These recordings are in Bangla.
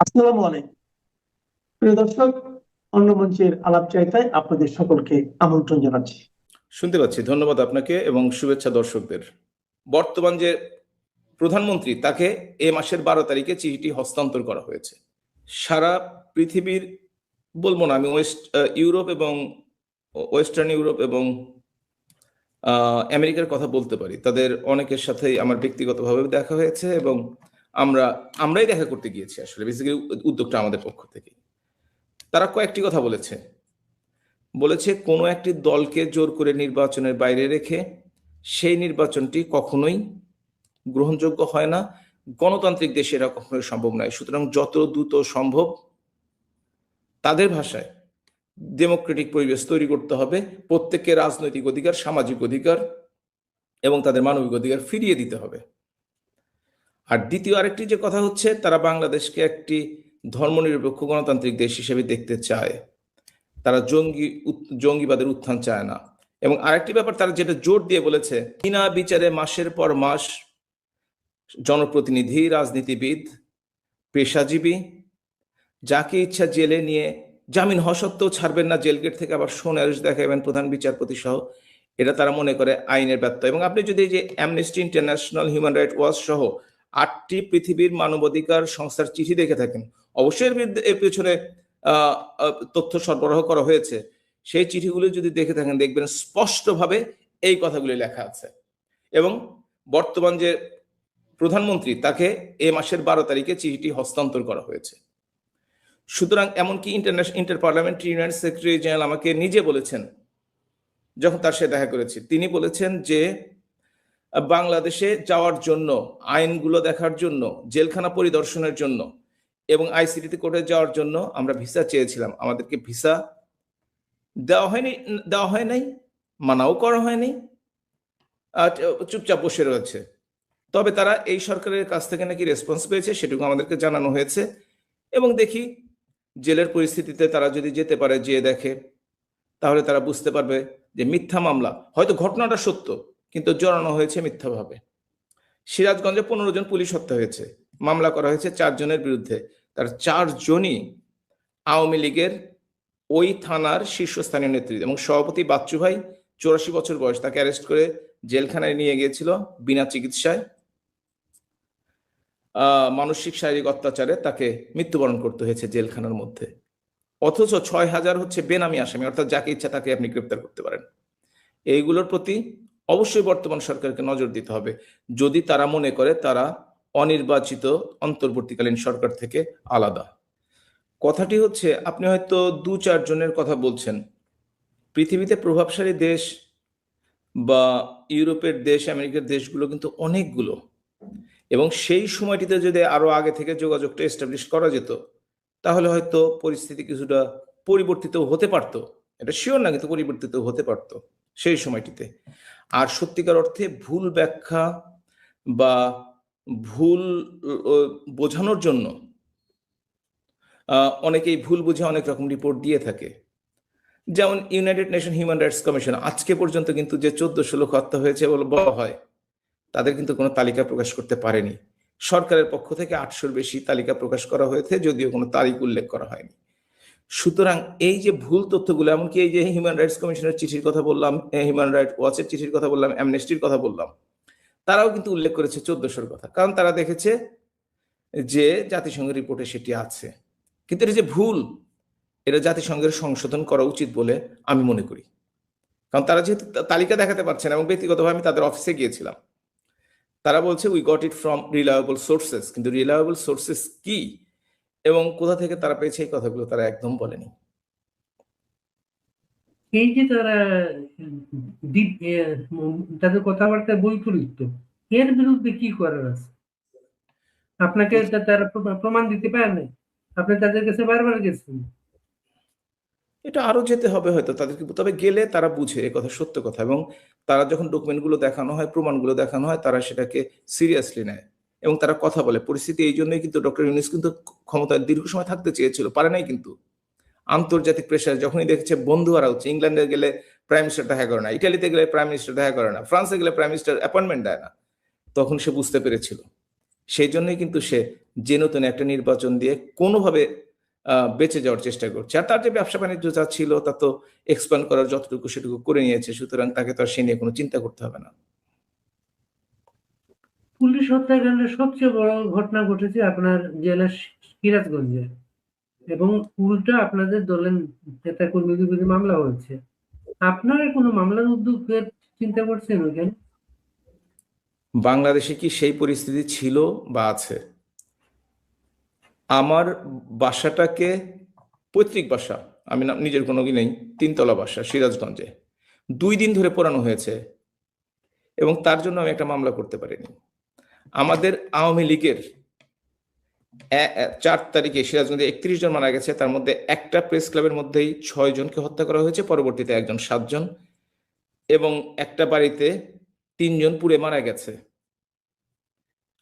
আসসালামু আলাইকুম প্রিয় দর্শক, অন্য মঞ্চের আলাপচারিতায় আপনাদের সকলকে আমন্ত্রণ জানাচ্ছি। শুনতে পাচ্ছি। ধন্যবাদ আপনাকে এবং শুভেচ্ছা দর্শকদের। বর্তমান যে প্রধানমন্ত্রী তাকে এ মাসের 12 তারিখে চিঠিটি হস্তান্তর করা হয়েছে। সারা পৃথিবীর বলবো না, আমি ইউরোপ এবং ওয়েস্টার্ন ইউরোপ এবং আমেরিকার কথা বলতে পারি। তাদের অনেকের সাথেই আমার ব্যক্তিগতভাবে দেখা হয়েছে এবং আমরাই দেখা করতে গিয়েছি। আসলে বেসিক্যালি উদ্যোগটা আমাদের পক্ষ থেকে। তারা কয়েকটি কথা বলেছে কোনো একটি দলকে জোর করে নির্বাচনের বাইরে রেখে সেই নির্বাচনটি কখনোই গ্রহণযোগ্য হয় না। গণতান্ত্রিক দেশে এটা কখনোই সম্ভব নয়। সুতরাং যত দ্রুত সম্ভব তাদের ভাষায় ডেমোক্রেটিক পরিবেশ তৈরি করতে হবে, প্রত্যেককে রাজনৈতিক অধিকার, সামাজিক অধিকার এবং তাদের মানবিক অধিকার ফিরিয়ে দিতে হবে। আর দ্বিতীয় আরেকটি যে কথা হচ্ছে, তারা বাংলাদেশকে একটি ধর্মনিরপেক্ষ গণতান্ত্রিক দেশ হিসেবে দেখতে চায়। তারা জঙ্গিবাদের উত্থান চায় না। এবং আরেকটি ব্যাপার তারা যেটা জোর দিয়ে বলেছে, বিনা বিচারে মাসের পর মাস জনপ্রতিনিধি, রাজনীতিবিদ, পেশাজীবী যাকে ইচ্ছা জেলে নিয়ে জামিন হওয়া সত্ত্বেও ছাড়বেন না, জেল গেট থেকে আবার সোনারুষ দেখাবেন প্রধান বিচারপতি সহ। এটা তারা মনে করে আইনের ব্যত্যয়। এবং আপনি যদি এই যে amnesty international, human rights watch সহ 8টি পৃথিবীর মানবাধিকার সংস্থার চিঠি দেখে থাকেন, অবশ্যই এর পেছনে তথ্য সরবরাহ করা হয়েছে। সেই চিঠিগুলো যদি দেখে থাকেন দেখবেন স্পষ্টভাবে এই কথাগুলি লেখা আছে। এবং বর্তমান যে প্রধানমন্ত্রী তাকে এ মাসের 12 তারিখে চিঠিটি হস্তান্তর করা হয়েছে। সুতরাং এমনকি inter parliamentary union secretary general আমাকে নিজে বলেছেন, যখন তার সাথে দেখা করেছি, তিনি বলেছেন যে বাংলাদেশে যাওয়ার জন্য, আইনগুলো দেখার জন্য, জেলখানা পরিদর্শনের জন্য এবং আইসিটিতে কোর্টে যাওয়ার জন্য আমরা ভিসা চেয়েছিলাম। আমাদেরকে ভিসা দেওয়া হয় নাই, মানাও করা হয়নি, চুপচাপ বসে রয়েছে। তবে তারা এই সরকারের কাছ থেকে নাকি রেসপন্স পেয়েছে, সেটুকু আমাদেরকে জানানো হয়েছে। এবং দেখি জেলের পরিস্থিতিতে তারা যদি যেতে পারে, যেয়ে দেখে, তাহলে তারা বুঝতে পারবে যে মিথ্যা মামলা, হয়তো ঘটনাটা সত্য কিন্তু জড়ানো হয়েছে মিথ্যাভাবে। সিরাজগঞ্জে 15 জন পুলিশ হত্যা হয়েছে, মামলা করা হয়েছে 4 জনের বিরুদ্ধে। তার 4 জনই আওয়ামী লীগের ওই থানার শীর্ষস্থানীয় নেতৃত্ব। এবং সভাপতি বাচ্চু ভাই, 84 বছর বয়স, তাকে অ্যারেস্ট করে জেলখানায় নিয়ে গিয়েছিল বিনা চিকিৎসায়। মানসিক শারীরিক অত্যাচারে তাকে মৃত্যুবরণ করতে হয়েছে জেলখানার মধ্যে। অথচ 6000 হচ্ছে বেনামি আসামি, অর্থাৎ যাকে ইচ্ছা তাকে আপনি গ্রেপ্তার করতে পারেন। এইগুলোর প্রতি অবশ্যই বর্তমান সরকারকে নজর দিতে হবে, যদি তারা মনে করে তারা অনির্বাচিত অন্তর্বর্তীকালীন সরকার থেকে আলাদা। কথাটি হচ্ছে, আপনি হয়তো 2-4 জনের কথা বলছেন। পৃথিবীতে প্রভাবশালী দেশ বা ইউরোপের দেশ, আমেরিকার দেশগুলো কিন্তু অনেকগুলো। এবং সেই সময়টিতে যদি আরো আগে থেকে যোগাযোগটা এস্টাবলিশ করা যেত, তাহলে হয়তো পরিস্থিতি কিছুটা পরিবর্তিত হতে পারত। এটা শিওর না, কিন্তু পরিবর্তিত হতে পারত সেই সময়টিতে। আর সত্যিকার অর্থে ভুল ব্যাখ্যা বা ভুল বোঝানোর জন্য অনেকেই ভুল বুঝে অনেক রকম রিপোর্ট দিয়ে থাকে। যেমন United nation human rights commission আজকে পর্যন্ত কিন্তু যে 1400 লোক হত্যা হয়েছে বলে বলা হয়, তাদের কিন্তু কোনো তালিকা প্রকাশ করতে পারেনি। সরকারের পক্ষ থেকে 800-র বেশি তালিকা প্রকাশ করা হয়েছে, যদিও কোনো তারিখ উল্লেখ করা হয়নি। সুতরাং এই যে ভুল তথ্যগুলো, এমনকি এই যে হিউম্যান রাইটস কমিশনের চিঠির কথা বললাম, হিউম্যান রাইটস ওয়াচের চিঠির কথা বললাম, অ্যামনেস্টির কথা বললাম, তারাও কিন্তু উল্লেখ করেছে 1400-র কথা, কারণ তারা দেখেছে যে জাতিসংঘের রিপোর্টে সেটি আছে। কিন্তু এটা যে ভুল, এটা জাতিসংঘের সংশোধন করা উচিত বলে আমি মনে করি। কারণ তারা যেহেতু তালিকা দেখাতে পারছে না, এবং ব্যক্তিগতভাবে আমি তাদের অফিসে গিয়েছিলাম, তারা বলছে we got it from reliable sources, কিন্তু রিলায়েবল সোর্সেস কি এবং কোথা থেকে তারা পেয়েছে এই কথাগুলো তারা একদম বলেনি। এই যে তারা তাদের কথাবার্তায় বৈপরীত্য, এর বিরুদ্ধে কি করার আছে? আপনাকে তারা প্রমাণ দিতে পারে নাই, আপনি তাদের কাছে বারবার গেছেন। এটা আরো যেতে হবে হয়তো তাদেরকে, তবে গেলে তারা বুঝে এ কথা সত্য কথা। এবং তারা যখন ডকুমেন্টগুলো দেখানো হয়, প্রমাণগুলো দেখানো হয়, তারা সেটাকে সিরিয়াসলি নেয় এবং তারা কথা বলে। পরিস্থিতি এই জন্যই কিন্তু ডক্টর ইউনূস কিন্তু ক্ষমতায় দীর্ঘ সময় থাকতে চেয়েছিল, পারে নাই। কিন্তু আন্তর্জাতিক প্রেশার যখনই দেখেছে বন্ধু হারা হচ্ছে, ইংল্যান্ডে গেলে প্রাইম মিনিস্টার দেখা করে না, ইটালিতে গেলে প্রাইম মিনিস্টার দেখা করে না, ফ্রান্সে গেলে প্রাইম মিনিস্টার অ্যাপয়েন্টমেন্ট দেয় না, তখন সে বুঝতে পেরেছিল। সেই জন্যই কিন্তু সে যে নতুন একটা নির্বাচন দিয়ে কোনোভাবে বেঁচে যাওয়ার চেষ্টা করছে। আর তার যে ব্যবসা বাণিজ্য যা ছিল তা তো এক্সপ্যান্ড করার যতটুকু সেটুকু করে নিয়েছে, সুতরাং তাকে তো আর সে নিয়ে কোনো চিন্তা করতে হবে না। পুলিশ হত্যাকাণ্ডের সবচেয়ে বড় ঘটনা ঘটেছে আপনার জেলার সিরাজগঞ্জে, এবং উল্টা আপনাদের দলের নেতা কর্মীদের বিরুদ্ধে মামলা হয়েছে। আপনারা কোনো মামলার উদ্যোগের চিন্তা করছেন ওখানে? বাংলাদেশে কি সেই পরিস্থিতি ছিল বা আছে? আমার বাসাটাকে, পৈতৃক বাসা, আমি নিজের কোনো কি নেই, 3 তলা বাসা সিরাজগঞ্জে 2 দিন ধরে পোড়ানো হয়েছে, এবং তার জন্য আমি একটা মামলা করতে পারিনি। আমাদের আওয়ামী লীগের 4 তারিখে সিরাজগঞ্জে 31 জন মারা গেছে, তার মধ্যে একটা প্রেস ক্লাবের মধ্যেই 6 জনকে হত্যা করা হয়েছে, পরবর্তীতে একজন 7 জন, এবং একটা বাড়িতে 3 জন পুড়ে মারা গেছে।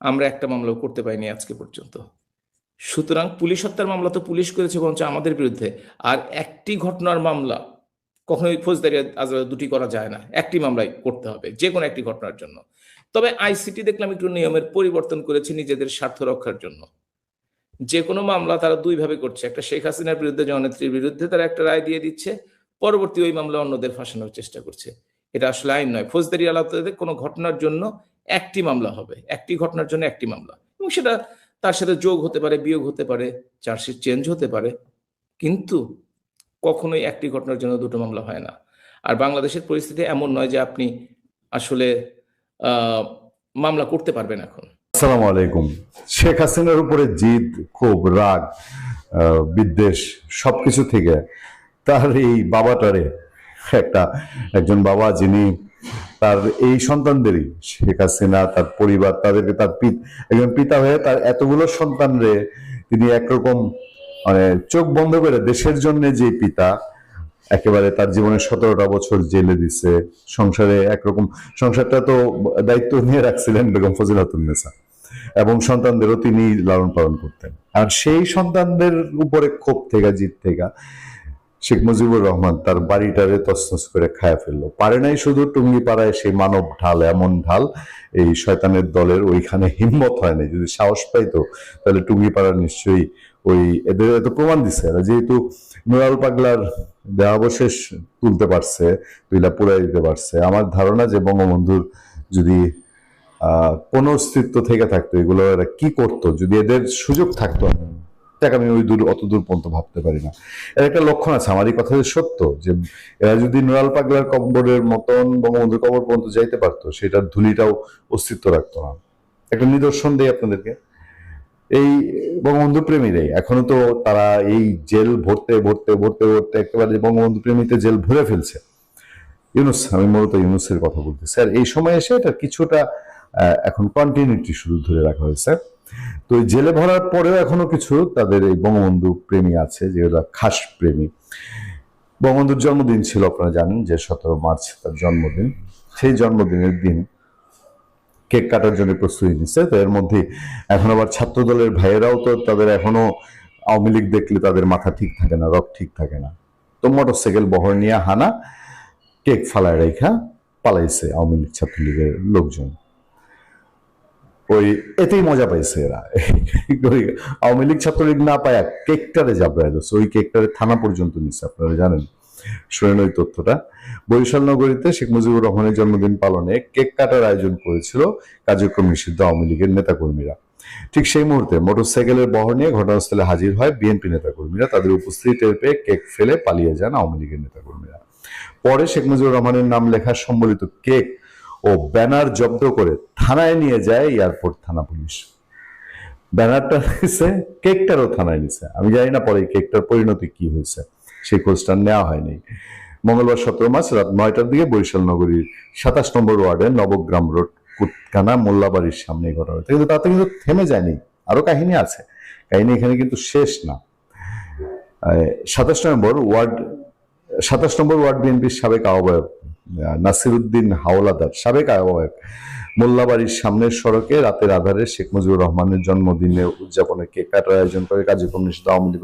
আমরা একটা মামলাও করতে পারিনি আজকে পর্যন্ত। সুতরাং পুলিশ হত্যার মামলা তো পুলিশ করেছে বরঞ্চ আমাদের বিরুদ্ধে। আর একটি ঘটনার মামলা কখনোই ফৌজদারি আদালতে 2টি করা যায় না, একটি মামলাই করতে হবে যে কোনো একটি ঘটনার জন্য। তবে আইসিটি দেখলাম একটু নিয়মের পরিবর্তন করেছে নিজেদের স্বার্থ রক্ষার জন্য। যে কোনো মামলা তারা 2 ভাবে করছে, একটা শেখ হাসিনার বিরুদ্ধে, জননেত্রীর বিরুদ্ধে তারা একটা রায় দিয়ে দিচ্ছে, পরবর্তী ওই মামলা অন্যদের ফাঁসানোর চেষ্টা করছে। এটা আসলে আইন নয়। ফৌজদারি আদালতে কোনো ঘটনার জন্য একটি মামলা হবে, একটি ঘটনার জন্য একটি মামলা, এবং সেটা তার সাথে যোগ হতে পারে, বিয়োগ হতে পারে, চার্জশিট চেঞ্জ হতে পারে, কিন্তু কখনোই একটি ঘটনার জন্য 2টো মামলা হয় না। আর বাংলাদেশের পরিস্থিতি এমন নয় যে আপনি আসলে মামলা করতে পারবেন এখন। আসসালামু আলাইকুম। শেখ হাসিনার উপরে জিদ, ক্ষোভ, রাগ, বিদ্বেষ সবকিছু থেকে তার এই বাবাটারে, একজন বাবা যিনি তার এই সন্তানদেরই, শেখ হাসিনা, তার পরিবার, তাদেরকে তার একজন পিতা হয়ে তার এতগুলো সন্তানরে তিনি একরকম মানে চোখ বন্ধ করে দেশের জন্য যে পিতা, একেবারে তার জীবনে 17টা বছর জেলে দিছে, সংসারে একরকম, সংসারটা তো দায়িত্ব নিয়ে রাখছিলেন বেগম ফজিলাতুন্নেছা, এবং সন্তানদেরও তিনি লালন পালন করতেন। আর সেই সন্তানদের উপরে ক্ষোভ থেকে, জিত থেকে শেখ মুজিবুর রহমান তার বাড়িটারে তছনছ করে খায় ফেললো। পারে নাই শুধু টুঙ্গিপাড়ায় সেই মানব ঢাল, এমন ঢাল এই শয়তানের দলের ওইখানে হিম্মত হয় নাই। যদি সাহস পাইতো তাহলে টুঙ্গিপাড়া নিশ্চয়ই ওই এদের এত প্রমাণ দিচ্ছে, যেহেতু নুরাল পাগলার দেহাবশেষ তুলতে পারছে, তুইলা পুড়াই দিতে পারছে। আমার ধারণা যে বঙ্গবন্ধুর যদি কোনো অস্তিত্ব থেকে থাকতো, এগুলো এরা কি করতো যদি এদের সুযোগ থাকতো, আমি ওই অত দূর পর্যন্ত ভাবতে পারি না। এর একটা লক্ষণ আছে, আমার এই কথা যে সত্য, যে এরা যদি নুরাল পাগলার কবরের মতন বঙ্গবন্ধুর কবর পর্যন্ত যাইতে পারতো, সেটার ধুলিটাও অস্তিত্ব রাখতো না। একটা নিদর্শন দেই আপনাদেরকে, এই বঙ্গবন্ধু প্রেমীরাই এখনো তো তারা এই জেল ভরতে ভরতে ভরতে ভরতে একেবারে বঙ্গবন্ধু প্রেমীতে জেল ভরে ফেলছে। ইউনুস, আমি মূলত ইউনুসের কথা বলতেছি। আর এই সময় এসে এটা কিছুটা এখন কন্টিনিউটি শুধু ধরে রাখা হয়েছে। তো জেলে ভরার পরেও এখনো কিছু তাদের এই বঙ্গবন্ধু প্রেমী আছে, যেগুলো খাস প্রেমী। বঙ্গবন্ধুর জন্মদিন ছিল, আপনারা জানেন যে 17 মার্চ তার জন্মদিন। সেই জন্মদিনের দিন কেক কাটার জন্য প্রস্তুতি নিচ্ছে। তো এর মধ্যে এখন আবার ছাত্র দলের ভাইয়েরাও তো তাদের এখনো আওয়ামী লীগ দেখলে তাদের মাথা ঠিক থাকে না, রক ঠিক থাকে না। তো মোটরসাইকেল বহর নিয়ে হানা, কেক ফালায় রেখা পালাইছে আওয়ামী লীগ ছাত্রলীগের লোকজন। ওই এতেই মজা পাইছে এরা। আওয়ামী লীগ ছাত্রলীগ না পায় কেকটারে জাবরায় দিচ্ছে, ওই কেকটারে থানা পর্যন্ত নিচ্ছে। আপনারা জানেন, শুনেন ওই তথ্যটা। বরিশাল নগরীতে শেখ মুজিবুর রহমানের জন্মদিন পালনে কেক কাটার আয়োজন করেছিল কার্যক্রম নিষিদ্ধ আওয়ামী লীগের নেতাকর্মীরা। ঠিক সেই মুহূর্তে মোটরসাইকেলের বহর নিয়ে ঘটনাস্থলে হাজির হয় বিএনপি নেতাকর্মীরা। তাদের উপস্থিতি টের পেয়ে কেক ফেলে পালিয়ে যান আওয়ামী লীগের নেতাকর্মীরা। পরে শেখ মুজিবুর রহমানের নাম লেখা সম্বলিত কেক ও ব্যানার জব্দ করে থানায় নিয়ে যায় এয়ারপোর্ট থানা পুলিশ। ব্যানারটা নিছে, কেকটারও থানায় নিছে। আমি জানি না পরে কেকটার পরিণতি কি হয়েছে, সেই খোঁজটা নেওয়া হয়নি। মঙ্গলবার 17 মার্চ রাত 9টার দিকে বরিশাল নগরীর 27 নম্বর ওয়ার্ডের নবগ্রাম রোড কুতকানা মোল্লাবাড়ির সামনে ঘটা হয়েছে। কিন্তু তাতে কিন্তু থেমে যায়নি, আরো কাহিনী আছে। কাহিনী এখানে কিন্তু শেষ না। 27 নম্বর ওয়ার্ড বিএনপির সাবেক আহ্বায়ক নাসিরউদ্দিন হাওলাদার, সাবেক আহ্বায়ক, মোল্লাবাড়ির সামনের সড়কে রাতের আধারে শেখ মুজিবুর রহমানের জন্মদিনে উদযাপনে কেক কাটার আয়োজন করে কার্যক্রম নিষিদ্ধ আওয়ামী লীগ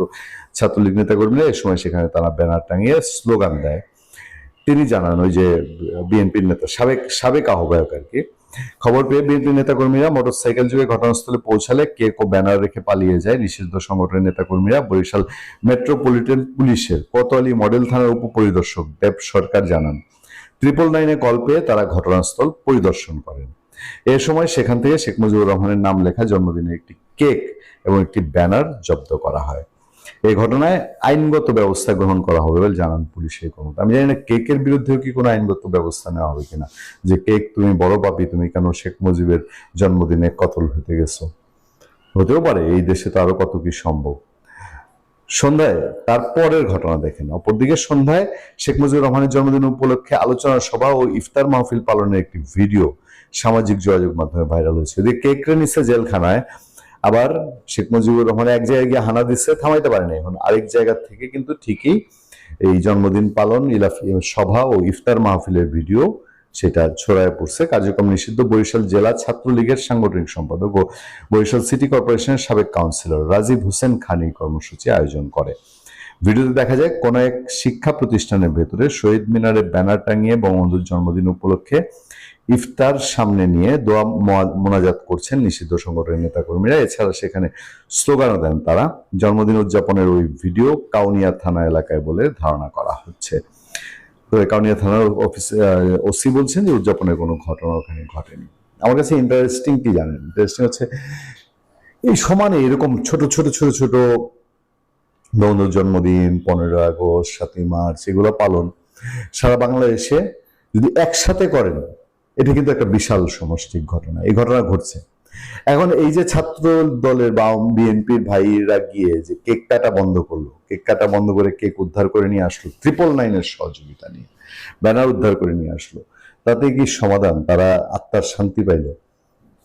ছাত্রলীগ নেতাকর্মীরা। এ সময় সেখানে তারা ব্যানার টাঙিয়ে স্লোগান দেয়, তিনি জানান, ওই যে বিএনপির নেতা, সাবেক আহ্বায়ক আর কি, খবর পেয়ে বিএনপি নেতাকর্মীরা মোটরসাইকেল যোগে ঘটনাস্থলে পৌঁছালে কেক ও ব্যানার রেখে পালিয়ে যায় নিষিদ্ধ সংগঠনের নেতাকর্মীরা। বরিশাল মেট্রোপলিটন পুলিশের কোতোয়ালি মডেল থানার উপপরিদর্শক দেব সরকার জানান, 999-এ কল পেয়ে তারা ঘটনাস্থল পরিদর্শন করেন। এ সময় সেখান থেকে শেখ মুজিবুর রহমানের নাম লেখা জন্মদিনের একটি কেক এবং একটি ব্যানার জব্দ করা হয়। এই ঘটনায় আইনগত ব্যবস্থা গ্রহণ করা হবে বলে জানান পুলিশের কর্মকর্তা। আমি জানি না কেকের বিরুদ্ধেও কি কোনো আইনগত ব্যবস্থা নেওয়া হবে কিনা, যে কেক তুমি বড় পাপী, তুমি কেন শেখ মুজিবের জন্মদিনে কতল হতে গেছো। হতেও পারে, এই দেশে তো আরো কত কি সম্ভব। সন্ধ্যায় তারপরের ঘটনা দেখেন। অপরদিকে সন্ধ্যায় শেখ মুজিবুর রহমানের জন্মদিন উপলক্ষে আলোচনা সভা ও ইফতার মাহফিল পালনের একটি ভিডিও সামাজিক যোগাযোগ মাধ্যমে ভাইরাল হয়েছে। এদিকে কেকরে নিচ্ছে জেলখানায়, আবার শেখ মুজিবুর রহমান এক জায়গায় গিয়ে হানা দিচ্ছে, থামাইতে পারেনি, এখন আরেক জায়গা থেকে কিন্তু ঠিকই এই জন্মদিন পালন, সভা ও ইফতার মাহফিলের ভিডিও সেটা ছড়ায় পড়ছে। কার্যক্রম নিষিদ্ধ বরিশাল জেলা ছাত্রলীগের সাংগঠনিক সম্পাদক ও বরিশাল সিটি কর্পোরেশনের সাবেক কাউন্সিলর রাজীব হোসেন খান এই কর্মসূচি আয়োজন করে। ভিডিওতে দেখা যায় কোন এক শিক্ষা প্রতিষ্ঠানের ভেতরে শহীদ মিনারে ব্যানার টাঙিয়ে বঙ্গবন্ধুর জন্মদিন উপলক্ষে ইফতার সামনে নিয়ে দোয়া মোনাজাত করছেন নিষিদ্ধ সংগঠনের নেতাকর্মীরা। এছাড়া সেখানে স্লোগানও দেন তারা। জন্মদিন উদযাপনের ওই ভিডিও কাউনিয়া থানা এলাকায় বলে ধারণা করা হচ্ছে। তো কাউনিয়া থানার ওসি বলছেন যে উদযাপনের কোনো ঘটনা ওখানে ঘটেনি। আমার কাছে ইন্টারেস্টিং কি জানেন, ইন্টারেস্টিং হচ্ছে এই সমানে এরকম ছোট ছোট ছোট ছোট বঙ্গবন্ধুর জন্মদিন, 15 আগস্ট, 7ই মার্চ, এগুলো পালন সারা বাংলাদেশে যদি একসাথে করেন, এটা কিন্তু একটা বিশাল সমষ্টিক ঘটনা। এই ঘটনা ঘটছে। এখন এই যে ছাত্র দলের বা বিএনপির ভাইরা গিয়ে যে কেক কাটা বন্ধ করলো, কেক কাটা বন্ধ করে কেক উদ্ধার করে নিয়ে আসলো 999-এর সহযোগিতা নিয়ে, ব্যানার উদ্ধার করে নিয়ে আসলো, তাতে কি সমাধান? তারা আত্মার শান্তি পাইল?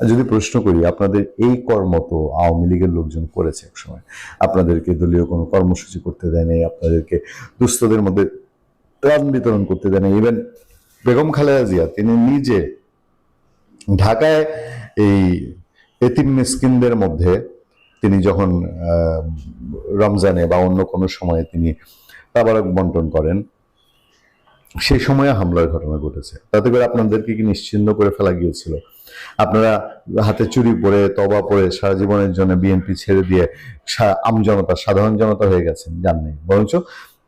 যদি প্রশ্ন করি, আপনাদের এই কর্ম তো আওয়ামী লীগের লোকজন করেছে এক সময়। আপনাদেরকে দলীয় কোনো কর্মসূচি করতে দেয় নাই, আপনাদেরকে দুস্থদের মধ্যে ত্রাণ বিতরণ করতে দেয় নাই। ইভেন বেগম খালেদা জিয়া তিনি নিজে ঢাকায় এই এতিম মিসকিনদের মধ্যে তিনি যখন রমজানে বা অন্য কোনো সময়ে তিনি তাবারক বন্টন করেন, সেই সময়ে হামলার ঘটনা ঘটেছে। তাতে করে আপনাদেরকে কি নিশ্চিহ্ন করে ফেলা গিয়েছিল? আপনারা হাতে চুরি পরে, তবা পরে সারা জীবনের জন্য বিএনপি ছেড়ে দিয়ে আমজনতা, সাধারণ জনতা হয়ে গেছেন? জাননি, বরঞ্চ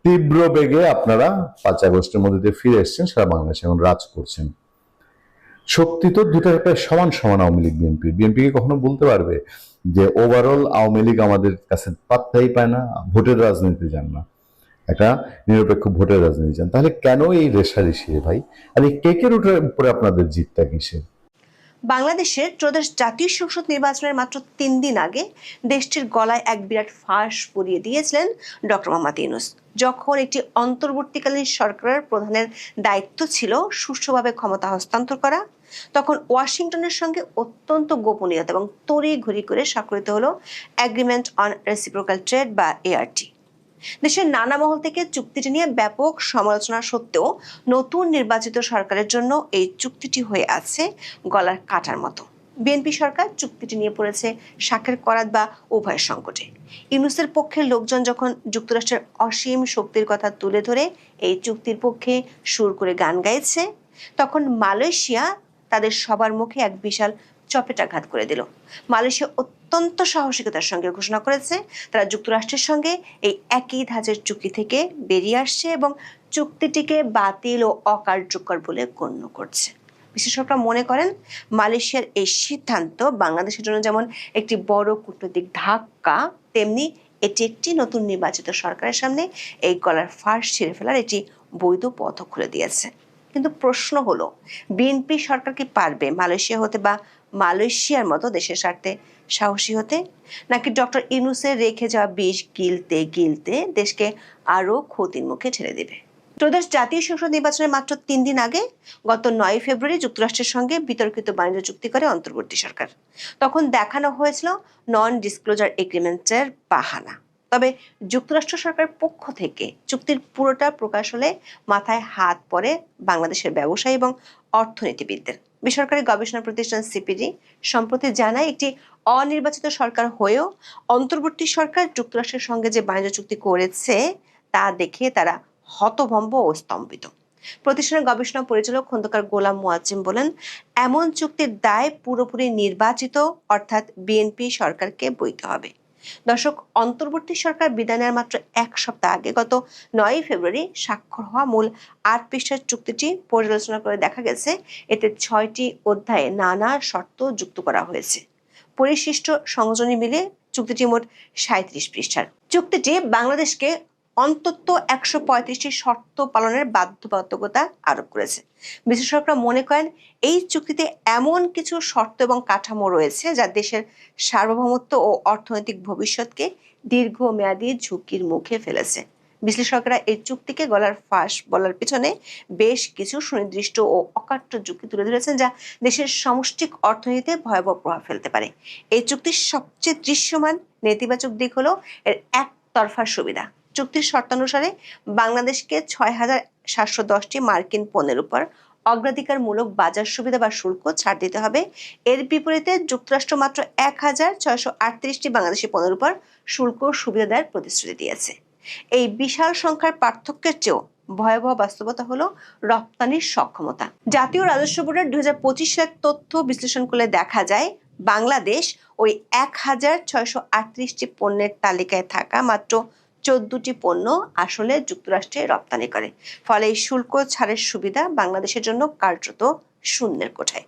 তীব্র বেগে আপনারা 5 আগস্টের মধ্যে দিয়ে ফিরে এসেছেন, সারা বাংলাদেশে এখন রাজ করছেন। শক্তি তো দুটো প্রায় সমান সমান আওয়ামী লীগ বিএনপি। বিএনপিকে কখনো বলতে পারবে যে ওভারঅল আওয়ামী লীগ আমাদের কাছে পাত্তাই পায় না, ভোটের রাজনীতি যান না, একটা নিরপেক্ষ ভোটের রাজনীতি যান? তাহলে কেন এই রেশারেশি ভাই? আর এই কেকের উপরে আপনাদের জিতটা কিসের? বাংলাদেশের ত্রয়োদশ জাতীয় সংসদ নির্বাচনের মাত্র 3 দিন আগে দেশটির গলায় এক বিরাট ফাঁস পরিয়ে দিয়েছিলেন ডক্টর মোহাম্মদ ইউনূস। যখন একটি অন্তর্বর্তীকালীন সরকারের প্রধানের দায়িত্ব ছিল সুষ্ঠুভাবে ক্ষমতা হস্তান্তর করা, তখন ওয়াশিংটনের সঙ্গে অত্যন্ত গোপনীয়তা এবং তড়িঘড়ি করে স্বাক্ষরিত হলো এগ্রিমেন্ট অন রেসিপ্রোকাল ট্রেড বা এআরটি। দেশের নানা মহল থেকে চুক্তিটি নিয়ে ব্যাপক সমালোচনা সত্ত্বেও নতুন নির্বাচিত সরকারের জন্য এই চুক্তিটি হয়ে আছে গলার কাটার মতো। বিএনপি সরকার চুক্তিটি নিয়ে পড়েছে শাকের করাত বা উভয়ের সংকটে। ইউনূসের পক্ষের লোকজন যখন যুক্তরাষ্ট্রের অসীম শক্তির কথা তুলে ধরে এই চুক্তির পক্ষে সুর করে গান গাইছে, তখন মালয়েশিয়া তাদের সবার মুখে এক বিশাল চপেটাঘাত করে দিল। মালয়েশিয়া অত্যন্ত সাহসিকতার সঙ্গে ঘোষণা করেছে তারা যুক্তরাষ্ট্রের সঙ্গে এই একই ধাঁচের চুক্তি থেকে বেরিয়ে আসছে এবং চুক্তিটিকে বাতিল ও অকার্যকর বলে গণ্য করছে। বিশেষজ্ঞরা মনে করেন মালয়েশিয়ার এই সিদ্ধান্ত বাংলাদেশের জন্য যেমন একটি বড় কূটনৈতিক ধাক্কা, তেমনি এটি একটি নতুন নির্বাচিত সরকারের সামনে এই গলার ফাঁস ছিঁড়ে ফেলার একটি বৈধ পথ খুলে দিয়েছে। কিন্তু প্রশ্ন হলো, বিএনপি সরকার কি পারবে মালয়েশিয়া হতে বা মালয়েশিয়ার মতো দেশের স্বার্থে সাহসী হতে, নাকি ডক্টর ইউনূসের রেখে যাওয়া বিষ গিলতে গিলতে দেশকে আরো ক্ষতির মুখে ঠেলে দেবে? ত্রয়োদশ জাতীয় সংসদ নির্বাচনের মাত্র 3 দিন আগে গত 9 ফেব্রুয়ারি যুক্তরাষ্ট্রের সঙ্গে বিতর্কিত বাণিজ্য চুক্তি করে অন্তর্বর্তী সরকার। তখন দেখানো হয়েছিল নন ডিসক্লোজার এগ্রিমেন্টের বাহানা। তবে যুক্তরাষ্ট্র সরকারের পক্ষ থেকে চুক্তির পুরোটা প্রকাশ হলে মাথায় হাত পড়ে বাংলাদেশের ব্যবসায়ী এবং অর্থনীতিবিদদের। বেসরকারি গবেষণা প্রতিষ্ঠান সিপিডি সম্প্রতি জানায়, একটি অনির্বাচিত সরকার হয়েও অন্তর্বর্তী সরকার যুক্তরাষ্ট্রের সঙ্গে যে বাণিজ্য চুক্তি করেছে তা দেখে তারা হতভম্ব ও স্তম্ভিত। প্রতিষ্ঠানের গবেষণা পরিচালক খন্দকার গোলাম মুয়াজ্জিম বলেন, এমন চুক্তির দায় পুরোপুরি নির্বাচিত অর্থাৎ বিএনপি সরকারকে বইতে হবে। দর্শক, অন্তর্বর্তী সরকার বিদায় নেওয়ার মাত্র এক সপ্তাহ আগে গত 9 ফেব্রুয়ারি স্বাক্ষর হওয়া মূল 8 পৃষ্ঠার চুক্তিটি পর্যালোচনা করে দেখা গেছে এতে 6টি অধ্যায়ে নানা শর্ত যুক্ত করা হয়েছে। পরিশিষ্ট সংযোজনী মিলে চুক্তিটি মোট 37 পৃষ্ঠার। চুক্তিটি বাংলাদেশকে অন্তত 135টি শর্ত পালনের বাধ্যবাধকতা আরোপ করেছে। বিশ্লেষকরা মনে করেন এই চুক্তিতে এমন কিছু শর্ত এবং কাঠামো রয়েছে যা দেশের সার্বভৌমত্ব ও অর্থনৈতিক ভবিষ্যৎকে দীর্ঘমেয়াদী ঝুঁকির মুখে ফেলেছে। বিশ্লেষকরা এই চুক্তিকে গলার ফাঁস বলার পিছনে বেশ কিছু সুনির্দিষ্ট ও অকাট্য যুক্তি তুলে ধরেছেন যা দেশের সামষ্টিক অর্থনীতিতে ভয়াবহ প্রভাব ফেলতে পারে। এই চুক্তির সবচেয়ে দৃশ্যমান নেতিবাচক দিক হলো এর একতরফা সুবিধা। চুক্তির শর্তানুসারে বাংলাদেশকে 6,710টি মার্কিন পণ্যের উপর অগ্রাধিকারমূলক বাজার সুবিধা বা শুল্ক ছাড় দিতে হবে। এর বিপরীতে যুক্তরাষ্ট্র মাত্র 1,638টি বাংলাদেশি পণ্যের উপর শুল্ক সুবিধা দেওয়ার প্রতিশ্রুতি দিয়েছে। এই বিশাল সংখ্যার পার্থক্যের চেয়েও ভয়াবহ বাস্তবতা হলো রপ্তানির সক্ষমতা। জাতীয় রাজস্ব বোর্ডের 2025 সালের তথ্য বিশ্লেষণ করলে দেখা যায় বাংলাদেশ ওই 1,638টি পণ্যের তালিকায় থাকা মাত্র 14টি পণ্য আসলে যুক্তরাষ্ট্রে রপ্তানি করে। ফলে এই শুল্ক ছাড়ের সুবিধা বাংলাদেশের জন্য কার্যত শূন্যের কোঠায়।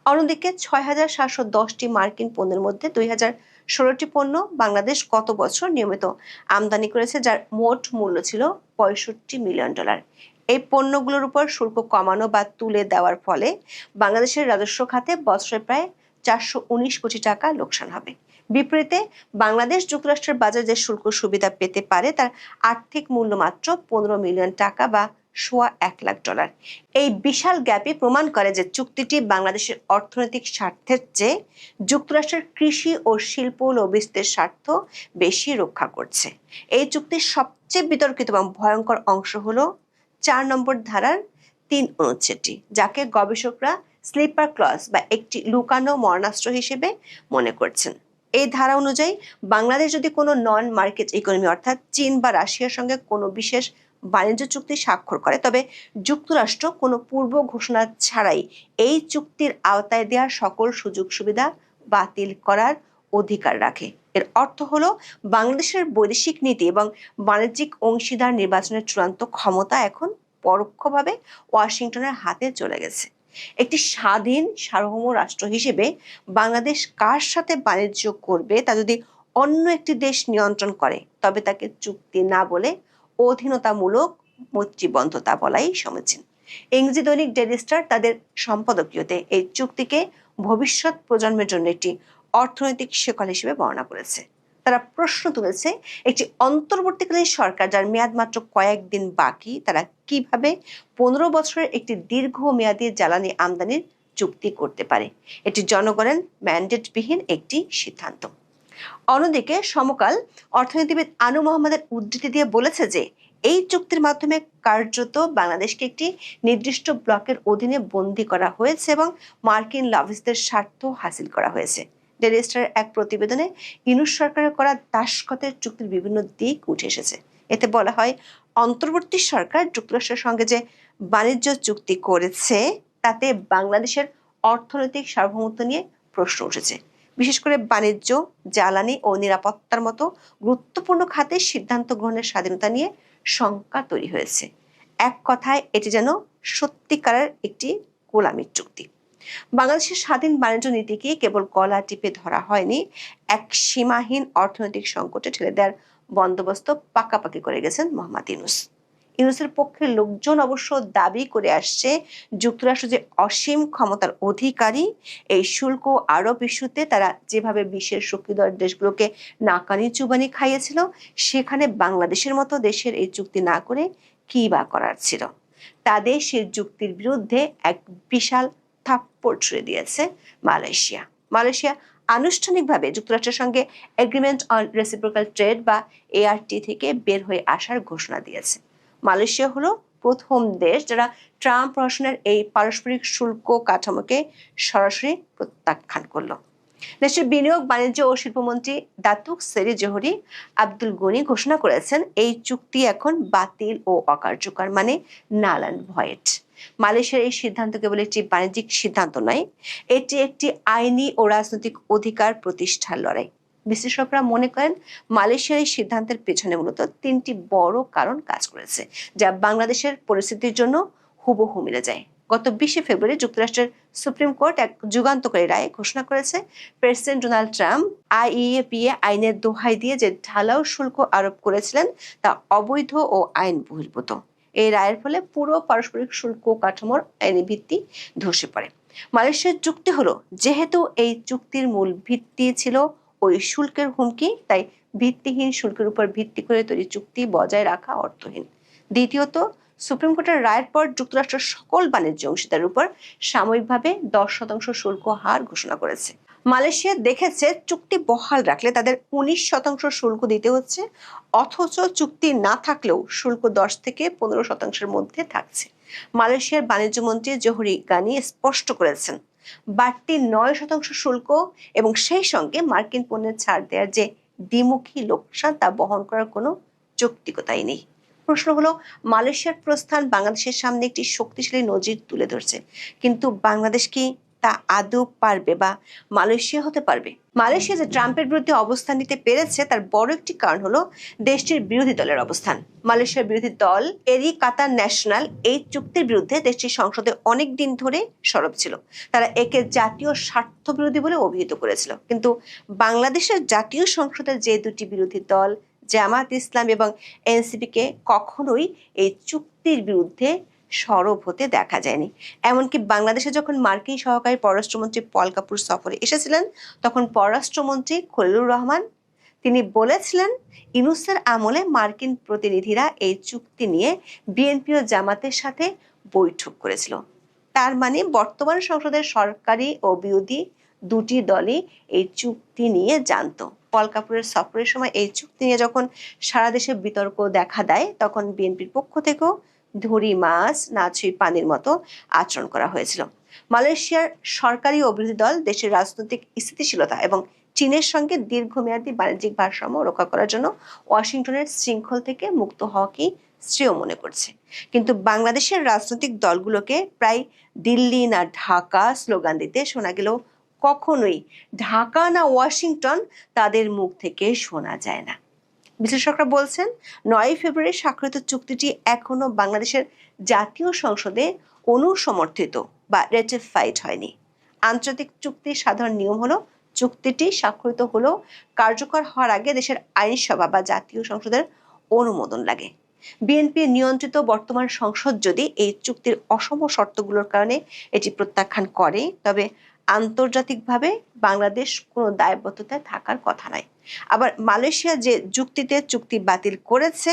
অন্যদিকে 6,710টি মার্কিন পণ্যের মধ্যে 2,016টি পণ্য বাংলাদেশ গত বছর নিয়মিত আমদানি করেছে, যার মোট মূল্য ছিল $65 মিলিয়ন। এই পণ্যগুলোর উপর শুল্ক কমানো বা তুলে দেওয়ার ফলে বাংলাদেশের রাজস্ব খাতে বছরে প্রায় 419 কোটি টাকা লোকসান হবে। বিপরীতে বাংলাদেশ যুক্তরাষ্ট্রের বাজারে যে শুল্ক সুবিধা পেতে পারে তার আর্থিক মূল্য মাত্র $15 মিলিয়ন বা $1,00,000। এই বিশাল গ্যাপই প্রমাণ করে যে চুক্তিটি বাংলাদেশের অর্থনৈতিক স্বার্থের চেয়ে যুক্তরাষ্ট্রের কৃষি ও শিল্প লবিস্টের স্বার্থ বেশি রক্ষা করছে। এই চুক্তির সবচেয়ে বিতর্কিত এবং ভয়ঙ্কর অংশ হলো 4 নম্বর ধারার 3 অনুচ্ছেদটি, যাকে গবেষকরা স্লিপার ক্লজ বা একটি লুকানো মরণাস্ত্র হিসেবে মনে করছেন। এই ধারা অনুযায়ী বাংলাদেশ যদি কোনো নন মার্কেট ইকোনমি অর্থাৎ চীন বা রাশিয়ার সঙ্গে কোনো বিশেষ বাণিজ্য চুক্তি স্বাক্ষর করে, তবে যুক্তরাষ্ট্র কোনো পূর্ব ঘোষণা ছাড়াই এই চুক্তির আওতায় দেওয়া সকল সুযোগ সুবিধা বাতিল করার অধিকার রাখে। এর অর্থ হলো বাংলাদেশের বৈদেশিক নীতি এবং বাণিজ্যিক অংশীদার নির্বাচনের চূড়ান্ত ক্ষমতা এখন পরোক্ষভাবে ওয়াশিংটনের হাতে চলে গেছে। একটি স্বাধীন সার্বভৌম রাষ্ট্র হিসেবে বাংলাদেশ কার সাথে বাণিজ্য করবে তা যদি অন্য একটি দেশ নিয়ন্ত্রণ করে, তবে তাকে চুক্তি না বলে অধীনতামূলক মৈত্রীবদ্ধতা বলাই সমীচীন। ইংরেজি দৈনিক ডেইলি স্টার তাদের সম্পাদকীয়তে এই চুক্তিকে ভবিষ্যৎ প্রজন্মের জন্য একটি অর্থনৈতিক শেকল হিসেবে বর্ণনা করেছে। তারা প্রশ্ন তুলেছে, একটি অন্তর্বর্তীকালীন সরকার যার মেয়াদ মাত্র কয়েকদিন বাকি, তারা কিভাবে 15 বছরের একটি দীর্ঘমেয়াদী জ্বালানি আমদানির চুক্তি করতে পারে? এটি জনগণের ম্যান্ডেটবিহীন একটি সিদ্ধান্ত। অন্যদিকে সমকাল অর্থনীতিবিদ আনু মোহাম্মদের উদ্ধৃতি দিয়ে বলেছে যে এই চুক্তির মাধ্যমে কার্যত বাংলাদেশকে একটি নির্দিষ্ট ব্লকের অধীনে বন্দী করা হয়েছে এবং মার্কিন লবিস্টদের স্বার্থ হাসিল করা হয়েছে। ডেইলি স্টারের এক প্রতিবেদনে ইউনূস সরকারের করা দাসখতের চুক্তির বিভিন্ন দিক উঠে এসেছে। এতে বলা হয়, অন্তর্বর্তী সরকার যুক্তরাষ্ট্রের সঙ্গে যে বাণিজ্য চুক্তি করেছে তাতে বাংলাদেশের অর্থনৈতিক সার্বভৌমত্ব নিয়ে প্রশ্ন উঠেছে। বিশেষ করে বাণিজ্য, জ্বালানি ও নিরাপত্তার মতো গুরুত্বপূর্ণ খাতে সিদ্ধান্ত গ্রহণের স্বাধীনতা নিয়ে শঙ্কা তৈরি হয়েছে। এক কথায় এটি যেন সত্যিকারের একটি গোলামির চুক্তি। বাংলাদেশের স্বাধীন বাণিজ্য নীতিকে কেবল গলা টিপে ধরা হয়নি, এক সীমাহীন অর্থনৈতিক সংকটে ঠেলে দেওয়ার বন্দোবস্ত পাকাপাকি করে গেছেন মোহাম্মদ ইউনূস। ইউনূসের পক্ষের লোকজন অবশ্য দাবি করে আসছে, যুক্তরাষ্ট্র যে অসীম ক্ষমতার অধিকারী, এই শুল্ক আরোপ ইস্যুতে তারা যেভাবে বিশ্বের শক্তিধর দেশগুলোকে নাকানি চুবানি খাইয়েছিল, সেখানে বাংলাদেশের মতো দেশের এই চুক্তি না করে কি বা করার ছিল? তাদের সেই চুক্তির বিরুদ্ধে এক বিশাল থাপ্পড় ছুড়ে দিয়েছে মালয়েশিয়া। মালয়েশিয়া আনুষ্ঠানিকভাবে যুক্তরাষ্ট্রের সঙ্গে এগ্রিমেন্ট অন রেসিপ্রোকাল ট্রেড বা ART থেকে বের হয়ে আসার ঘোষণা দিয়েছে। মালয়েশিয়া হলো প্রথম দেশ যারা ট্রাম্প প্রশাসনের এই পারস্পরিক শুল্ক কাঠামোকে সরাসরি প্রত্যাখ্যান করলো। দেশের বিনিয়োগ বাণিজ্য ও শিল্পমন্ত্রী দাতুক সেরি জোহরি আব্দুল গনি ঘোষণা করেছেন এই চুক্তি এখন বাতিল ও অকার্যকর, মানে নাল অ্যান্ড ভয়েড। মালয়েশিয়ার এই সিদ্ধান্ত কেবল একটি বাণিজ্যিক সিদ্ধান্ত নয়, এটি একটি আইনি ও রাজনৈতিক অধিকার প্রতিষ্ঠার লড়াই। বিশ্লেষকরা মনে করেন মালয়েশিয়ার এই সিদ্ধান্তের পেছনে মূলত তিনটি বড় কারণ কাজ করেছে, যা বাংলাদেশের পরিস্থিতির জন্য হুবহু মিলে যায়। গত 20 ফেব্রুয়ারি যুক্তরাষ্ট্রের সুপ্রিম কোর্ট এক যুগান্তকারী রায়ে ঘোষণা করেছে প্রেসিডেন্ট ডোনাল্ড ট্রাম্প আইইপিএ আইনের দোহাই দিয়ে যে ঢালাও শুল্ক আরোপ করেছিলেন তা অবৈধ ও আইন বহির্ভূত। এই রায়ের ফলে পুরো পারস্পরিক শুল্ক কাঠামোর আইনি ভিত্তি ধসে পড়ে। মালয়েশিয়ার যুক্তি হলো, যেহেতু এই চুক্তির মূল ভিত্তি ছিল ওই শুল্কের হুমকি, তাই ভিত্তিহীন শুল্কের উপর ভিত্তি করে তৈরি চুক্তি বজায় রাখা অর্থহীন। দ্বিতীয়ত, সুপ্রিম কোর্টের রায়ের পর যুক্তরাষ্ট্রের সকল বাণিজ্য অংশীদারের উপর সাময়িকভাবে 10% শুল্ক হার ঘোষণা করেছে। মালয়েশিয়া দেখেছে চুক্তি বহাল রাখলে তাদের 19% শুল্ক দিতে হচ্ছে, অথচ চুক্তি না থাকলেও শুল্ক 10 থেকে 15%-এর মধ্যে থাকছে। মালয়েশিয়ার বাণিজ্য মন্ত্রী জোহরি গানি স্পষ্ট করেছেন, বাড়তি 9% শুল্ক এবং সেই সঙ্গে মার্কিন পণ্যের ছাড় দেওয়ার যে দ্বিমুখী লোকসান তা বহন করার কোনো যৌক্তিকতাই নেই। প্রশ্ন হলো, মালয়েশিয়ার প্রস্থান বাংলাদেশের সামনে একটি শক্তিশালী নজির তুলে ধরছে, কিন্তু বাংলাদেশ কি তা আদৌ পারবে বা মালয়েশিয়া হতে পারবে? মালয়েশিয়া যে ট্রাম্পের বিরুদ্ধে অবস্থান নিতে পেরেছে তার বড় একটি কারণ হলো দেশটির বিরোধী দলের অবস্থান। মালয়েশিয়ার বিরোধী দল এরি কাতার ন্যাশনাল এই চুক্তির বিরুদ্ধে দেশটির সংসদে অনেক দিন ধরে সরব ছিল। তারা একে জাতীয় স্বার্থ বিরোধী বলে অভিহিত করেছিল, কিন্তু বাংলাদেশের জাতীয় সংসদের যে দুটি বিরোধী দল জামাত ইসলাম এবং এনসিপিকে কখনোই এই চুক্তির বিরুদ্ধে সরব হতে দেখা যায়নি। এমনকি বাংলাদেশে যখন মার্কিন সহকারী পররাষ্ট্রমন্ত্রী পল কাপুর সফরে এসেছিলেন, তখন পররাষ্ট্রমন্ত্রী খলিলুর রহমান তিনি বলেছিলেন ইউনূসের আমলে মার্কিন প্রতিনিধিরা এই চুক্তি নিয়ে বিএনপি ও জামাতের সাথে বৈঠক করেছিল। তার মানে বর্তমান সংসদের সরকারি ও বিরোধী দুটি দলই এই চুক্তি নিয়ে জানতো। পল কাপুরের সফরের সময় এই চুক্তি নিয়ে যখন সারা দেশে বিতর্ক দেখা দেয়, তখন বিএনপির পক্ষ থেকেও ধরি মাছ না ছুঁই পানির মতো আচরণ করা হয়েছিল। মালয়েশিয়ার সরকারি ও বিরোধী দল দেশের রাজনৈতিক স্থিতিশীলতা এবং চীনের সঙ্গে দীর্ঘমেয়াদী বাণিজ্যিক ভারসাম্য রক্ষা করার জন্য ওয়াশিংটনের শৃঙ্খল থেকে মুক্ত হওয়াকেই শ্রেয় মনে করছে। কিন্তু বাংলাদেশের রাজনৈতিক দলগুলোকে প্রায় দিল্লি না ঢাকা স্লোগান দিতে শোনা গেলেও কখনোই ঢাকা না ওয়াশিংটন তাদের মুখ থেকে শোনা যায় না। বিশ্লেষকরা বলছেন 9 ফেব্রুয়ারি স্বাক্ষরিত চুক্তিটি এখনো বাংলাদেশের জাতীয় সংসদে অনুসমর্থিত বা রেটিফাইড হয়নি। আন্তর্জাতিক চুক্তির সাধারণ নিয়ম হলো চুক্তিটি স্বাক্ষরিত হলেও কার্যকর হওয়ার আগে দেশের আইনসভা বা জাতীয় সংসদের অনুমোদন লাগে। বিএনপি নিয়ন্ত্রিত বর্তমান সংসদ যদি এই চুক্তির অসম শর্তগুলোর কারণে এটি প্রত্যাখ্যান করে, তবে আন্তর্জাতিকভাবে বাংলাদেশ কোনো দায়বদ্ধতায় থাকার কথা নয়। আবার মালয়েশিয়া যে যুক্তিতে চুক্তি বাতিল করেছে,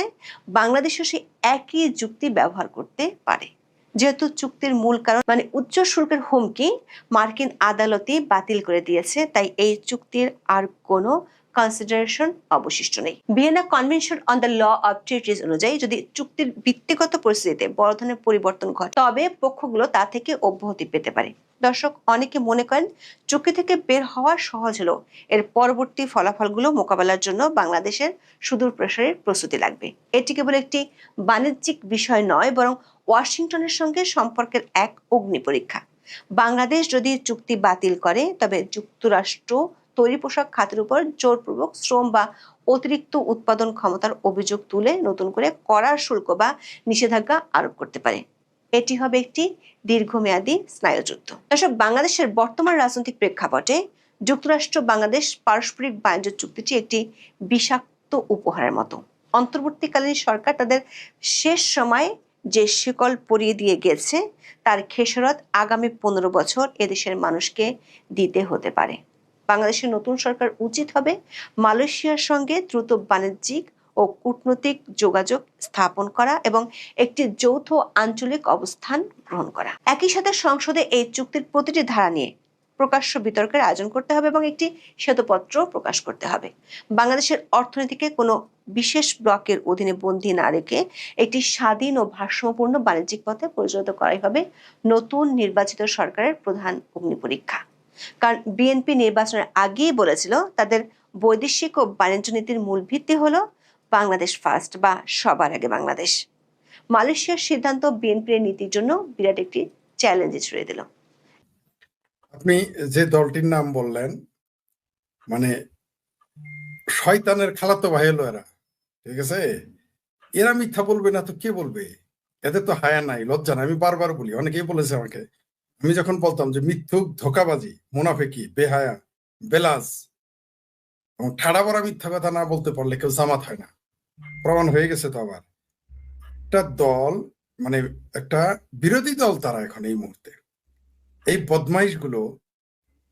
বাংলাদেশও সেই একই যুক্তি ব্যবহার করতে পারে। যেহেতু চুক্তির মূল কারণ মানে উচ্চ শুল্কের হুমকি মার্কিন আদালতই বাতিল করে দিয়েছে, তাই এই চুক্তির আর কোনো কনসিডারেশন অবশিষ্ট নেই। Vienna convention on the law of treaties অনুযায়ী যদি চুক্তির ভিত্তিগত পরিস্থিতিতে বড় ধরনের পরিবর্তন ঘটে, তবে পক্ষগুলো তা থেকে অব্যাহতি পেতে পারে। দর্শক, অনেকে মনে করেন চুক্তি থেকে বের হওয়া সহজ হলেও এর পরবর্তী ফলাফলগুলো মোকাবেলার জন্য বাংলাদেশের সুদূর প্রসারের প্রস্তুতি লাগবে। এটি কেবল একটি বাণিজ্যিক বিষয় নয়, বরং ওয়াশিংটনের সঙ্গে সম্পর্কের এক অগ্নি পরীক্ষা। বাংলাদেশ যদি চুক্তি বাতিল করে, তবে যুক্তরাষ্ট্র তৈরি পোশাক খাতের উপর জোরপূর্বক শ্রম বা অতিরিক্ত উৎপাদন ক্ষমতার অভিযোগ তুলে নতুন করে কড়া শুল্ক বা নিষেধাজ্ঞা আরোপ করতে পারে। এটি হবে একটি দীর্ঘমেয়াদী স্নায়ুযুদ্ধ। দর্শক, বাংলাদেশের বর্তমান রাজনৈতিক প্রেক্ষাপটে যুক্তরাষ্ট্র বাংলাদেশ পারস্পরিক বাণিজ্য চুক্তিটি একটি বিষাক্ত উপহারের মতো। অন্তর্বর্তীকালীন সরকার তাদের শেষ সময় যে শিকল পরিয়ে দিয়ে গেছে, তার খেসারত আগামী 15 বছর এদেশের মানুষকে দিতে হতে পারে। বাংলাদেশের নতুন সরকার উচিত হবে মালয়েশিয়ার সঙ্গে দ্রুত বাণিজ্যিক ও কূটনৈতিক যোগাযোগ স্থাপন করা এবং একটি যৌথ আঞ্চলিক অবস্থান গ্রহণ করা। একই সাথে সংসদে এই চুক্তির প্রতিটি ধারা নিয়ে প্রকাশ্য বিতর্কের আয়োজন করতে হবে এবং একটি শ্বেতপত্র প্রকাশ করতে হবে। বাংলাদেশের অর্থনীতিকে কোনো বিশেষ ব্লকের অধীনে বন্দী না রেখে একটি স্বাধীন ও ভারসাম্যপূর্ণ বাণিজ্যিক পথে পরিচালিত করাই হবে নতুন নির্বাচিত সরকারের প্রধান অগ্নিপরীক্ষা। কারণ বিএনপি নির্বাচনের আগেই বলেছিল তাদের বৈদেশিক ও বাণিজ্য নীতির মূল ভিত্তি হলো বাংলাদেশ ফার্স্ট বা সবার আগে বাংলাদেশ। মালয়েশিয়ার সিদ্ধান্ত বিএনপির নীতির জন্য বিরাট একটি চ্যালেঞ্জে ছুড়ে দিল। আপনি যে দলটির নাম বললেন, মানে শয়তানের খালাতো ভাই হলো এরা, ঠিক আছে? এরা মিথ্যা বলবে না তো কে বলবে? এদের তো হায়া নাই, লজ্জা নাই। আমি বারবার বলি, অনেকেই বলেছে আমাকে, আমি যখন বলতাম যে মিথ্যুক, ধোকাবাজি, মুনাফেকি, বেহায়া, বেলাজ এবং ঠাড়া বড়া মিথ্যা কথা না বলতে পারলে কেউ জামাত হয় না, প্রমাণ হয়ে গেছে। তো আবার একটা দল, মানে একটা বিরোধী দল তারা এখন এই মুহূর্তে, এই বদমাইশ গুলো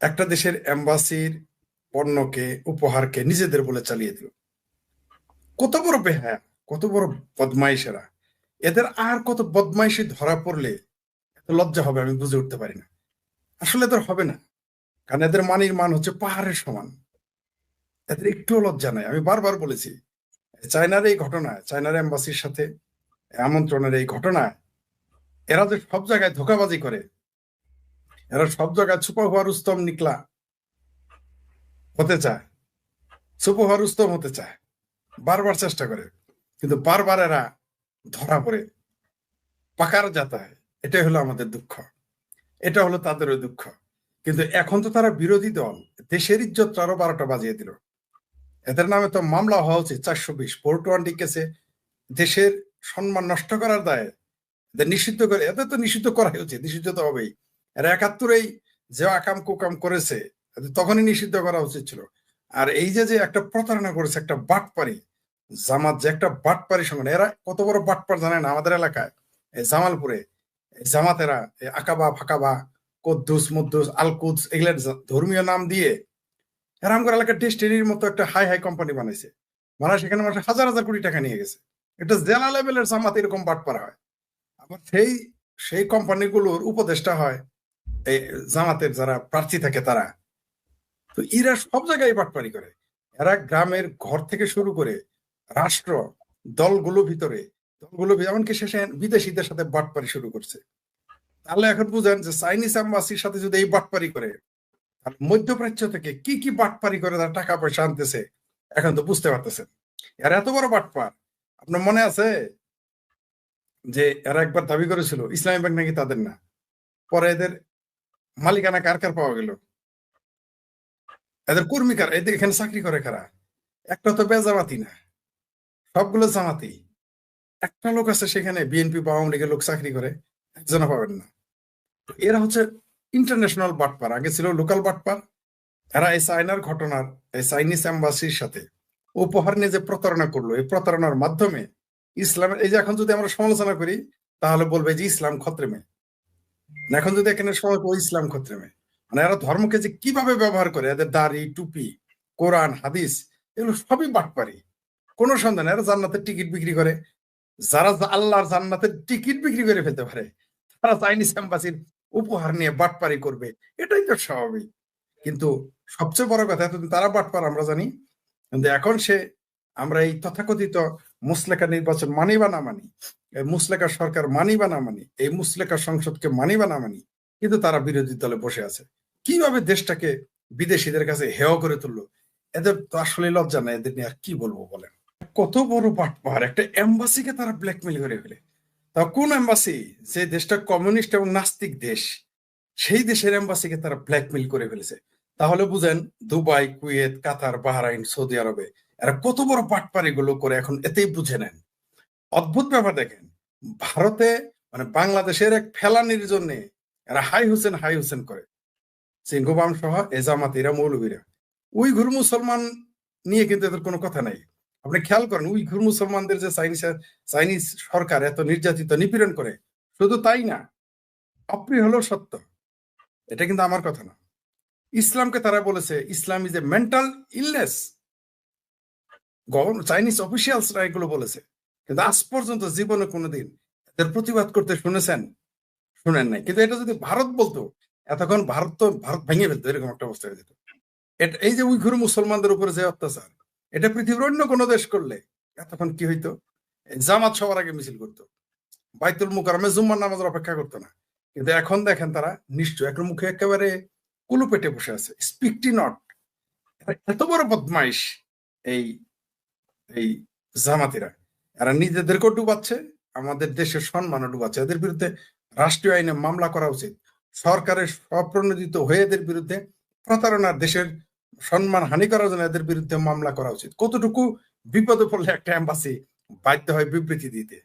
একটা দেশের এম্বাসির পণ্যকে, উপহারকে নিজেদের বলে চালিয়ে দিল। কত বড় বেহায়া, কত বড় বদমাইশেরা! এদের আর কত বদমাইশি ধরা পড়লে এত লজ্জা হবে আমি বুঝে উঠতে পারি না। আসলে এদের হবে না, কারণ এদের মানির মান হচ্ছে পাহাড়ের সমান। এদের একটু লজ্জা নাই। আমি বারবার বলেছি, চায়নার এই ঘটনায়, চায়নার এম্বাসির সাথে আমন্ত্রণের এই ঘটনায় এরা যে সব জায়গায় ধোকাবাজি করে, এরা সব জায়গায় ছুপা হওয়া রুস্তম নিকলা হতে চায়, ছুপা হওয়া রুস্তম হতে চায়, বারবার চেষ্টা করে, কিন্তু বারবার এরা ধরা পড়ে পাকার যাতায়। এটাই হলো আমাদের দুঃখ, এটা হলো তাদেরও দুঃখ। কিন্তু এখন তো তারা বিরোধী দল, দেশের ইজ্জত আরো 12টা বাজিয়ে দিল। এদের নামে তো মামলা হওয়া উচিত 420 420 কেসে। দেশের সম্মান নষ্ট করার দায়ে এদের নিষিদ্ধ করে, এদের তো নিষিদ্ধ করাই উচিত, নিষিদ্ধ তো হবেই। এরা 71-এই যে আকাম কুকাম করেছে তখনই নিষিদ্ধ করা উচিত ছিল। আর এই যে যে একটা প্রতারণা করেছে, একটা বাটপারি, জামাত যে একটা বাটপারি সংগঠন, এরা কত বড় বাটপার জানেন? আমাদের এলাকায় এই জামালপুরে জামাতেরা আকাবা ফাকাবা, কদ্দুস মুদ্দুস আলকুদস, এগুলার ধর্মীয় নাম দিয়ে এরা আমার এলাকার টেস্টেরির মতো একটা হাই হাই কোম্পানি বানাইছে। মানে সেখানে মানুষ হাজার হাজার কোটি টাকা নিয়ে গেছে। এটা জেলা লেভেলের জামাত এরকম বাটপার হয়। আবার সেই কোম্পানিগুলোর উপদেষ্টা হয় এই জামাতের যারা প্রার্থী থাকে তারা। তো এরা সব জায়গায় বাটপারি করে। এরা গ্রামের ঘর থেকে শুরু করে রাষ্ট্র দলগুলো ভিতরে এমনকি শেষে বিদেশিদের সাথে বাটপারি শুরু করছে। তাহলে এখন বুঝেন যে চাইনিজ এম্বাসির সাথে যদি এই বাটপারি করে, মধ্যপ্রাচ্য থেকে কি কি বাটপারি করে তারা টাকা পয়সা আনতেছে, এখন তো বুঝতে পারতেছেন। এরা এত বড় বাটপার। আপনার মনে আছে যে এরা একবার দাবি করেছিল ইসলামী ব্যাংক নাকি তাদের না, পরে এদের মালিকানা কার কার পাওয়া গেল, এদের কর্মী কারা, এদের এখানে চাকরি করে কারা? একটা তো বেজামাতি না, সবগুলো জামাতি। একটা লোক আছে সেখানে বিএনপি বা আওয়ামী লীগের লোক চাকরি করে, একজনও পাবেন না। এরা হচ্ছে ইন্টারন্যাশনাল বাটপার, আগে ছিল লোকাল বাটপার। এরা এই চায়নার ঘটনার, এই চাইনিজ এম্বাসির সাথে উপহার নিয়ে যে প্রতারণা করলো, এই প্রতারণার মাধ্যমে ইসলামের, এই যে এখন যদি আমরা সমালোচনা করি তাহলে বলবে যে ইসলাম খত্রেমে, এখন যদি এখানে সবাই ইসলাম খত্রেমে, মানে এরা ধর্মকে যে কিভাবে ব্যবহার করে, এদের দাড়ি, টুপি, কোরআন, হাদিস, এগুলো সবই বাটপারি। কোন সন্ধান, এরা জান্নাতের টিকিট বিক্রি করে। যারা আল্লাহর জান্নাতের টিকিট বিক্রি করে ফেলতে পারে তারা চাইনিজ এম্বাসির উপহার নিয়ে বাটপারি করবে, এটাই তো স্বাভাবিক। কিন্তু সবচেয়ে বড় কথা, এতদিন তারা বাটপার আমরা জানি, কিন্তু এখন আমরা এই তথাকথিত মুসলেকা নির্বাচন মানি বা না মানি, এই মুসলেকা সরকার মানি বা না মানি, এই মুসলেকা সংসদকে মানি বা না মানি, কিন্তু তারা বিরোধী দলে বসে আছে। কিভাবে দেশটাকে বিদেশিদের কাছে হেয় করে তুললো, এদের তো আসলে লজ্জা নাই। এদের নিয়ে আর কি বলবো বলেন? কত বড় বাটপার! একটা এম্বাসিকে তারা ব্ল্যাকমেল করে ফেলে। তা কোন এম্বাসি? যে দেশটা কমিউনিস্ট এবং নাস্তিক দেশ, সেই দেশের এম্বাসিকে তারা ব্ল্যাকমেল করে ফেলেছে। তাহলে বুঝেন দুবাই, কুয়েত, কাতার, বাহরাইন, সৌদি আরবে এরা কত বড় বাটপারি গুলো করে, এখন এতেই বুঝে নেন। অদ্ভুত ব্যাপার দেখেন, ভারতে মানে বাংলাদেশের এক ফেলানির জন্য এরা হাই হুসেন করে, সিংহবাম সহ এজামাতিরা, মৌলবীরা। উইঘুর মুসলমান নিয়ে কিন্তু এদের কোনো কথা নাই। আপনি খেয়াল করেন, উইঘুর মুসলমানদের যে চাইনিজ সরকার এত নির্যাতিত, নিপীড়ন করে, শুধু তাই না, অপ্রিয় হলেও সত্য, এটা কিন্তু আমার কথা না। ইসলামকে তারা বলেছে Islam is a mental illness, Chinese অফিসিয়ালসরা এগুলো বলেছে, কিন্তু আজ পর্যন্ত জীবনে কোনোদিন এদের প্রতিবাদ করতে শুনেন নাই। কিন্তু এটা যদি ভারত বলতো, এতক্ষণ ভারত ভেঙে ফেলতো, এরকম একটা অবস্থা হয়ে যেত। এই যে উইঘুর মুসলমানদের উপরে যে অত্যাচার, এটা পৃথিবীর অন্য কোনো দেশ করলে এতক্ষণ কি হইতো? জামাত সবার আগে মিছিল করতো, বাইতুল মুকাররমে জুম্মার নামাজের অপেক্ষা করতো না। কিন্তু এখন দেখেন তারা নিশ্চয়, একটা মুখে একেবারে কুলু পেটে বসে আছে, স্পিকটি নট। এত বড় বদমাইশ এই এই জামাতিরা, এরা নিজেদেরকেও ডুবাচ্ছে, আমাদের দেশের সম্মানও ডুবাচ্ছে। এদের বিরুদ্ধে রাষ্ট্রীয় আইনে মামলা করা উচিত। সরকারের স্বপ্রণোদিত হয়ে এদের বিরুদ্ধে প্রতারণার, দেশের সম্মান হানি করার জন্য এদের বিরুদ্ধে মামলা করা উচিত। কতটুকু বিপদে পড়লে একটা এম্বাসি বাধ্য হয় বিবৃতি দিতে।